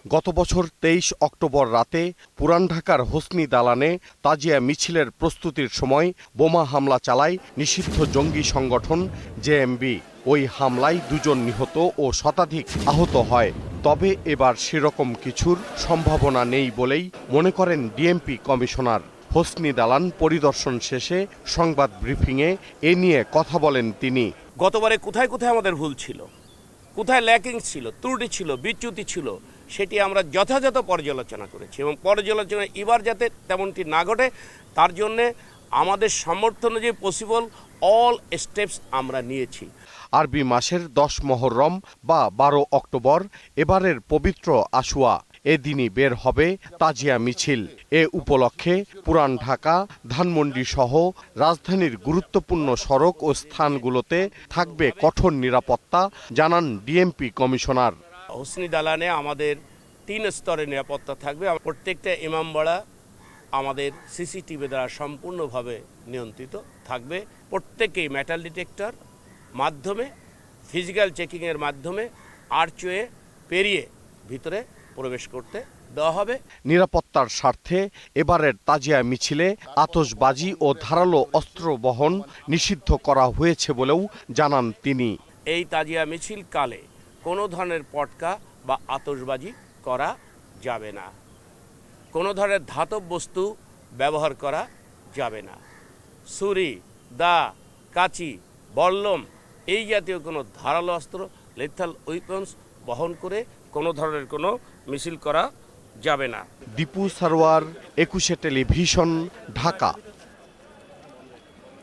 গত বছর ২৩ অক্টোবর রাতে পুরান ঢাকার হোসনি দালানে তাজিয়া মিছিলের প্রস্তুতির সময় বোমা হামলা চালায় নিষিদ্ধ জঙ্গি সংগঠন জেএমবি। ওই হামলায় ২ জন নিহত ও শতাধিক আহত হয়। তবে এবার সেরকম কিছুর সম্ভাবনা নেই বলেই মনে করেন ডিএমপি কমিশনার। হোসনি দালান পরিদর্শন শেষে সংবাদ ব্রিফিংয়ে এ নিয়ে কথা বলেন তিনি। গতবারে কোথায় কোথায় আমাদের ভুল ছিল, কোথায় ল্যাকিং ছিল, ত্রুটি ছিল, বিচ্যুতি ছিল, সেটি আমরা যথাযথ পর্যালোচনা করেছি এবং পর্যালোচনা এবার যাতে তেমনটি না ঘটে তার জন্যে আমাদের সামর্থ্য অনুযায়ী পসিবল অল স্টেপস আমরা নিয়েছি। আরবি মাসের ১০ মহররম বা ১২ অক্টোবর এবারের পবিত্র আশুয়া। এদিনই বের হবে তাজিয়া মিছিল। এ উপলক্ষে পুরান ঢাকা, ধানমন্ডি সহ রাজধানীর গুরুত্বপূর্ণ সড়ক ও স্থানগুলোতে থাকবে কঠোর নিরাপত্তা, জানান ডিএমপি কমিশনার। হোসনি দালানে আমাদের ৩ স্তরের নিরাপত্তা থাকবে। প্রত্যেকটা ইমামবাড়া আমাদের সিসিটিভি দ্বারা সম্পূর্ণভাবে নিয়ন্ত্রিত থাকবে। প্রত্যেকেই মেটাল ডিটেক্টর মাধ্যমে, ফিজিক্যাল চেকিংয়ের মাধ্যমে আর্চওয়ে পেরিয়ে ভিতরে প্রবেশ করতে দেওয়া হবে। নিরাপত্তার স্বার্থে এবারের তাজিয়া মিছিলে আতশবাজি ও ধারালো অস্ত্র বহন নিষিদ্ধ করা হয়েছে বলেও জানান তিনি। এই তাজিয়া মিছিল কালে কোনো ধরনের পটকা বা আতশবাজি করা যাবে না, কোনো ধরনের ধাতব বস্তু ব্যবহার করা যাবে না। ছুরি, দা, কাঁচি, বল্লম এই জাতীয় কোনো ধারালো অস্ত্র, লেথাল উইপন্স বহন করে কোনো ধরনের কোনো মিছিল করা যাবে না। দীপু সারোয়ার, ২১ টেলিভিশন, ঢাকা।